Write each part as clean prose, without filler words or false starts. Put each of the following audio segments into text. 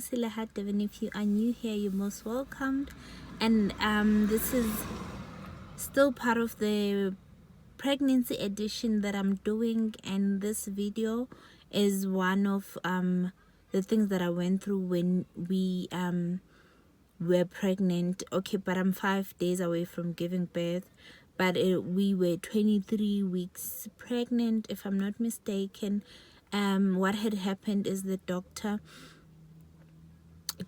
And if you are new here, you're most welcomed. And this is still part of the pregnancy edition that I'm doing, and this video is one of the things that I went through when we were pregnant. Okay, but I'm 5 days away from giving birth, but we were 23 weeks pregnant, if I'm not mistaken. What had happened is the doctor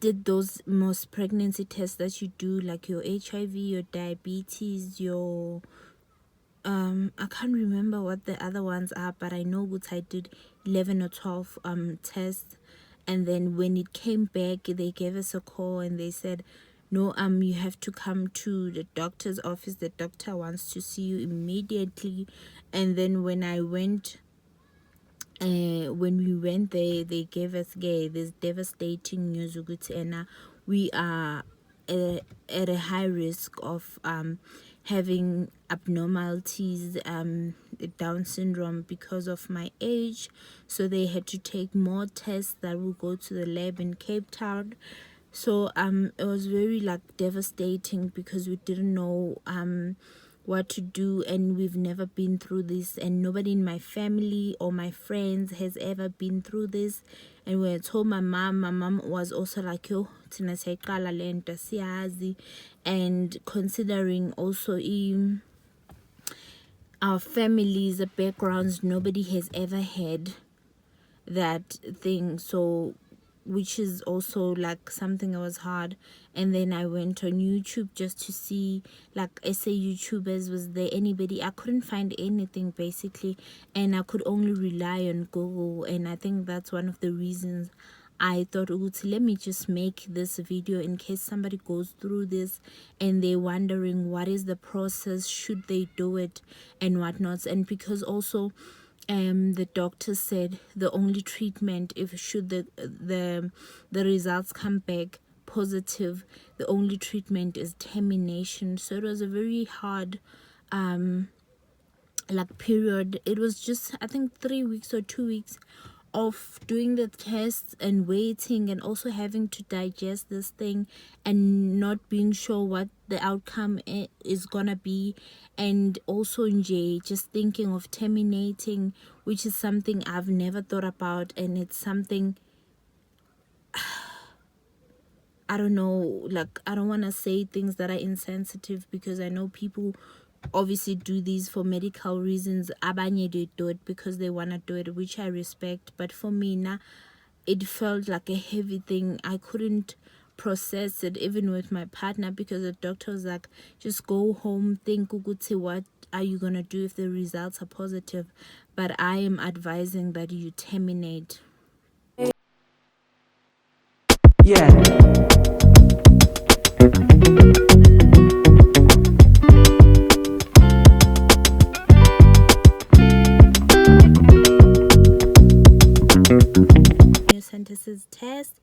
did those most pregnancy tests that you do, like your HIV, your diabetes, your I can't remember what the other ones are, but I know what I did 11 or 12 tests. And then when it came back, they gave us a call and they said, no, you have to come to the doctor's office. The doctor wants to see you immediately. And then when I went, when we went there, they gave us this devastating news ukuthi we are at a high risk of having abnormalities, Down syndrome, because of my age. So they had to take more tests that will go to the lab in Cape Town. So it was very like devastating because we didn't know what to do, and we've never been through this, and nobody in my family or my friends has ever been through this. And when I told my mom was also like, yo, thina siyayiqala le nto siyazi. And considering also our families backgrounds, nobody has ever had that thing, so which is also like something that was hard. And then I went on YouTube just to see like SA YouTubers, was there anybody. I couldn't find anything basically, and I could only rely on Google. And I think that's one of the reasons I thought, let me just make this video in case somebody goes through this and they're wondering what is the process, should they do it and whatnot. And because also the doctor said the only treatment, if should the results come back positive, the only treatment is termination. So it was a very hard like period. It was just, I think, 3 weeks or 2 weeks of doing the tests and waiting, and also having to digest this thing and not being sure what the outcome is gonna be. And also just thinking of terminating, which is something I've never thought about. And it's something, I don't know, like, I don't want to say things that are insensitive, because I know people obviously do these for medical reasons. Abanye, they do it because they want to do it, which I respect. But for me now, it felt like a heavy thing. I couldn't process it even with my partner, because the doctor was like, just go home, think ukuthi, what are you gonna do if the results are positive. But I am advising that you terminate. Yeah. Amniocentesis test,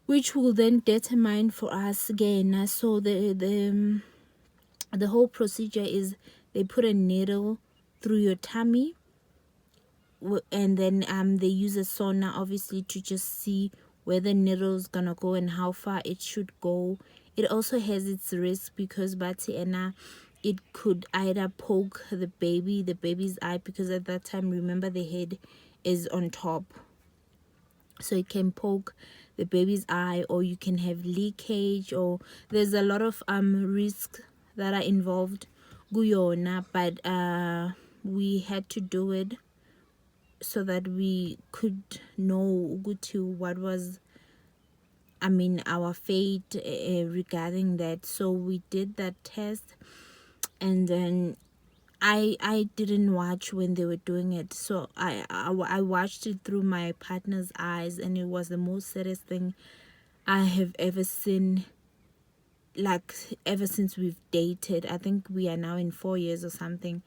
which will then determine for us again. So the whole procedure is they put a needle through your tummy, and then they use a sonar obviously to just see where the needle is gonna go and how far it should go. It also has its risk because it could either poke the baby's eye, because at that time, remember, the head is on top, so it can poke the baby's eye, or you can have leakage, or there's a lot of risks that are involved guyona. But we had to do it so that we could know what was, our fate regarding that. So we did that test, and then I didn't watch when they were doing it, so I watched it through my partner's eyes, and it was the most saddest thing I have ever seen, like ever since we've dated. I think we are now in 4 years or something.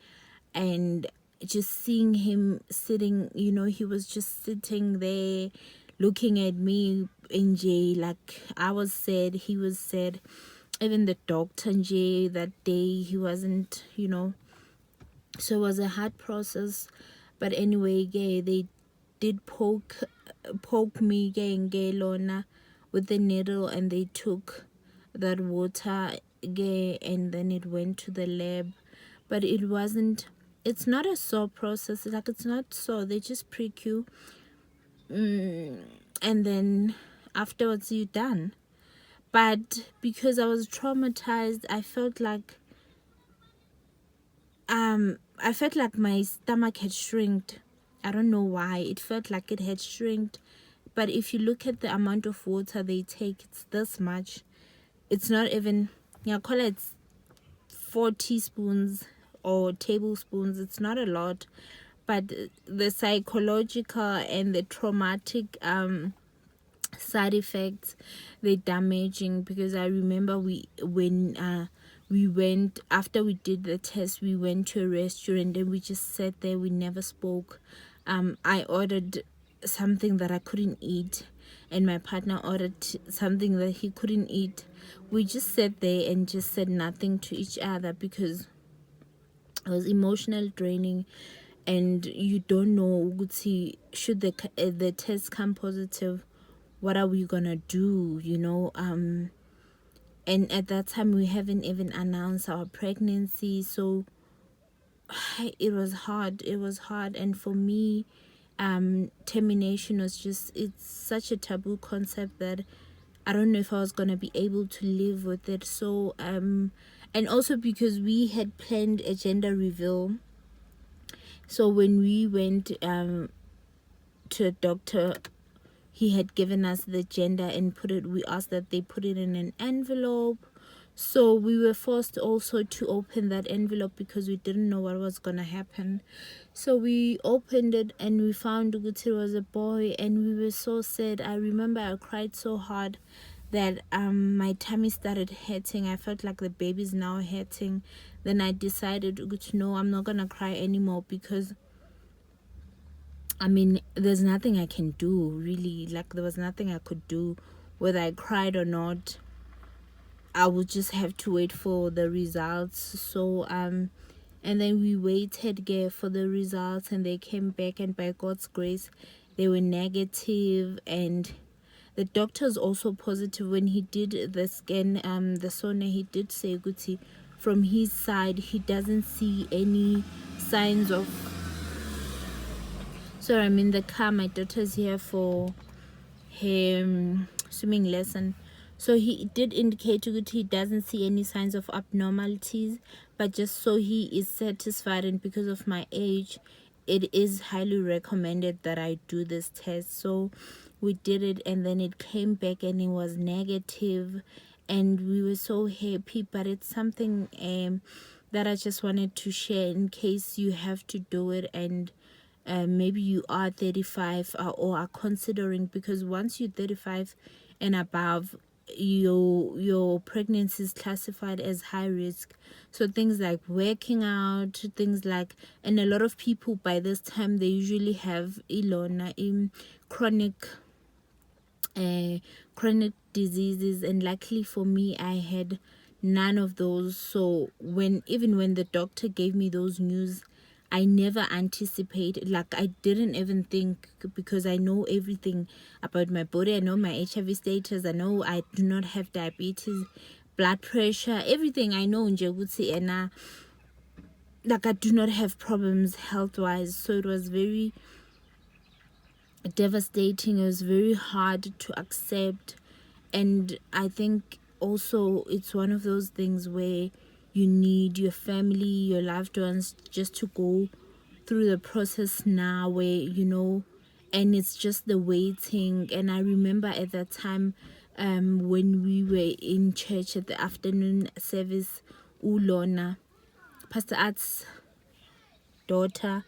And just seeing him sitting, he was just sitting there looking at me in jail. Like, I was sad, he was sad. Even the doctor in jail that day, he wasn't, so it was a hard process. But anyway, they did poke me lona with the needle, and they took that water and then it went to the lab. But it's not a sore process, like it's not sore, they just prick you, and then afterwards you're done. But because I was traumatized, I felt like my stomach had shrinked. I don't know why. It felt like it had shrinked. But if you look at the amount of water they take, it's this much. It's not even, yeah, call it 4 teaspoons or tablespoons. It's not a lot. But the psychological and the traumatic side effects, they're damaging. Because I remember we went, after we did the test, we went to a restaurant and we just sat there, we never spoke. I ordered something that I couldn't eat, and my partner ordered something that he couldn't eat. We just sat there and just said nothing to each other, because it was emotional draining, and you don't know, should the test come positive, what are we gonna do, and at that time we haven't even announced our pregnancy. So it was hard. And for me, termination was just, it's such a taboo concept that I don't know if I was gonna be able to live with it. So and also because we had planned a gender reveal, so when we went to a doctor, he had given us the gender and we asked that they put it in an envelope. So we were forced also to open that envelope because we didn't know what was gonna happen. So we opened it and we found it was a boy, and we were so sad. I remember I cried so hard that my tummy started hurting. I felt like the baby's now hurting. Then I decided, no, I'm not gonna cry anymore, because there's nothing I can do, really. Like, there was nothing I could do, whether I cried or not. I would just have to wait for the results. So and then we waited for the results, and they came back, and by God's grace they were negative. And the doctor's also positive. When he did the scan, the sonar, he did say, Guti, from his side he doesn't see any signs of, sorry, I'm in the car, my daughter's here for her swimming lesson. So he did indicate that he doesn't see any signs of abnormalities, but just so he is satisfied, and because of my age, it is highly recommended that I do this test. So we did it, and then it came back and it was negative, and we were so happy. But it's something that I just wanted to share in case you have to do it, and maybe you are 35 or are considering, because once you're 35 and above, your pregnancy is classified as high risk. So things like working out, things like, and a lot of people by this time, they usually have ilona in chronic diseases, and luckily for me, I had none of those. So even when the doctor gave me those news, I never anticipated, like I didn't even think, because I know everything about my body. I know my HIV status, I know I do not have diabetes, blood pressure, everything I know nje ukuthi, and like I do not have problems health wise. So it was very devastating, it was very hard to accept. And I think also it's one of those things where you need your family, your loved ones, just to go through the process now, where and it's just the waiting. And I remember at that time, when we were in church at the afternoon service, Ulona, Pastor Art's daughter,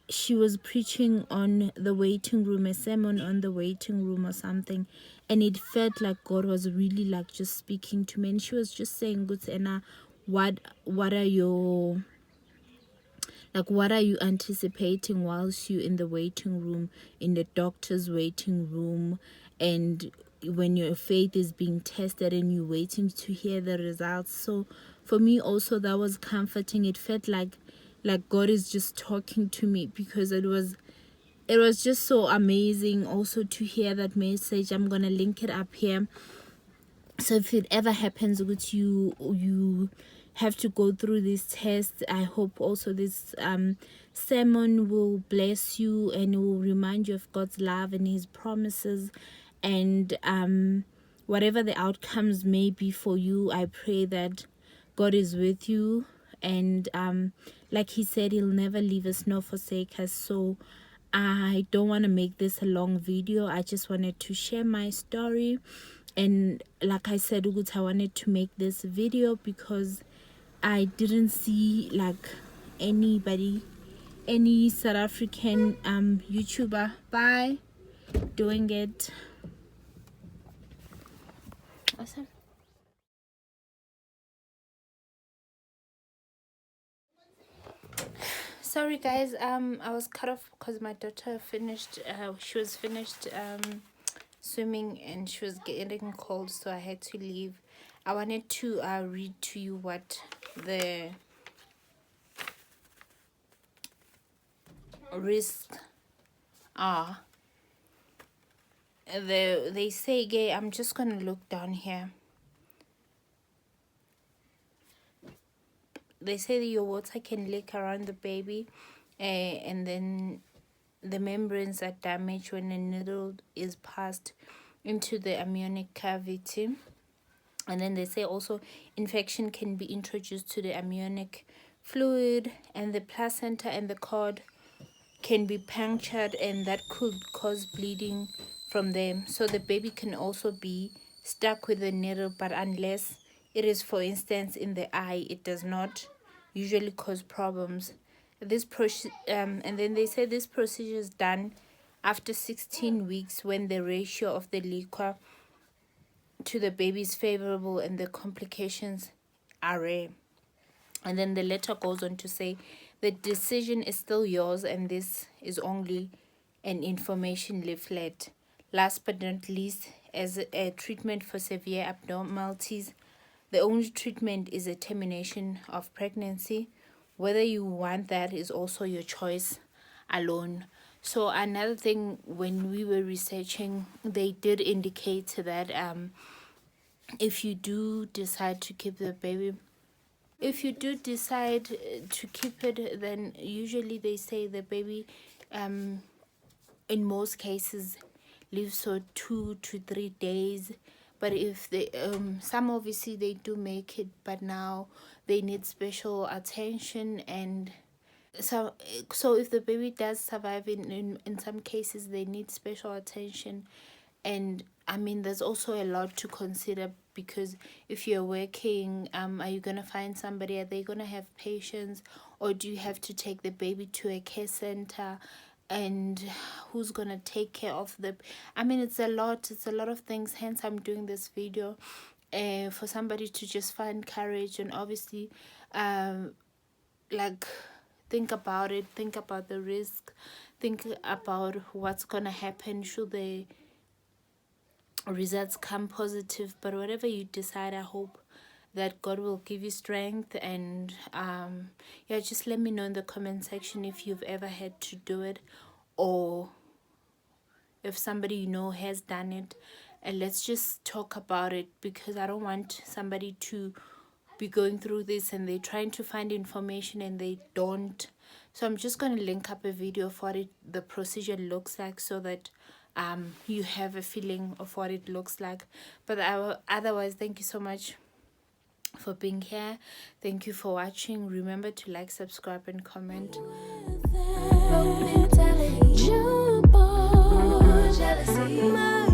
she was preaching on the waiting room, a sermon on the waiting room or something, and it felt like God was really like just speaking to me. And she was just saying, good Anna, what are you anticipating whilst you in the waiting room, in the doctor's waiting room, and when your faith is being tested and you're waiting to hear the results. So for me also, that was comforting. It felt like God is just talking to me, because it was it was just so amazing also to hear that message. I'm gonna link it up here. So if it ever happens with you have to go through this test, I hope also this sermon will bless you and will remind you of God's love and his promises. And whatever the outcomes may be for you, I pray that God is with you. And like he said, he'll never leave us nor forsake us. So I don't want to make this a long video. I just wanted to share my story. And like I said, I wanted to make this video because I didn't see like any South African YouTuber doing it. Awesome. Sorry guys, I was cut off because my daughter finished she was finished swimming and she was getting cold, so I had to leave. I wanted to read to you what the risks are. They say, gay, I'm just gonna look down here. They say that your water can leak around the baby, and then the membranes are damaged when a needle is passed into the amniotic cavity. And then they say also infection can be introduced to the amniotic fluid, and the placenta and the cord can be punctured, and that could cause bleeding from them. So the baby can also be stuck with the needle, but unless it is, for instance, in the eye, it does not usually cause problems. And then they say this procedure is done after 16 weeks when the ratio of the liquor to the baby is favorable and the complications are rare. And then the letter goes on to say the decision is still yours, and this is only an information leaflet. Last but not least, as a treatment for severe abnormalities, the only treatment is a termination of pregnancy. Whether you want that is also your choice alone. So another thing, when we were researching, they did indicate that if you do decide to keep the baby, then usually they say the baby in most cases lives for 2 to 3 days. But if they some obviously they do make it, but now they need special attention. And so if the baby does survive, in some cases they need special attention. And I mean, there's also a lot to consider, because if you're working, are you gonna find somebody? Are they gonna have patience, or do you have to take the baby to a care center? And who's gonna take care of the, I mean, it's a lot of things. Hence I'm doing this video for somebody to just find courage, and obviously like think about it, think about the risk, think about what's gonna happen should the results come positive. But whatever you decide, I hope that God will give you strength. And yeah, just let me know in the comment section if you've ever had to do it, or if somebody you know has done it. And let's just talk about it, because I don't want somebody to be going through this and they're trying to find information and they don't. So I'm just going to link up a video of what the procedure looks like, so that you have a feeling of what it looks like. But otherwise, thank you so much for being here. Thank you for watching. Remember to like, subscribe, and comment. Mentality, jump on, jealousy.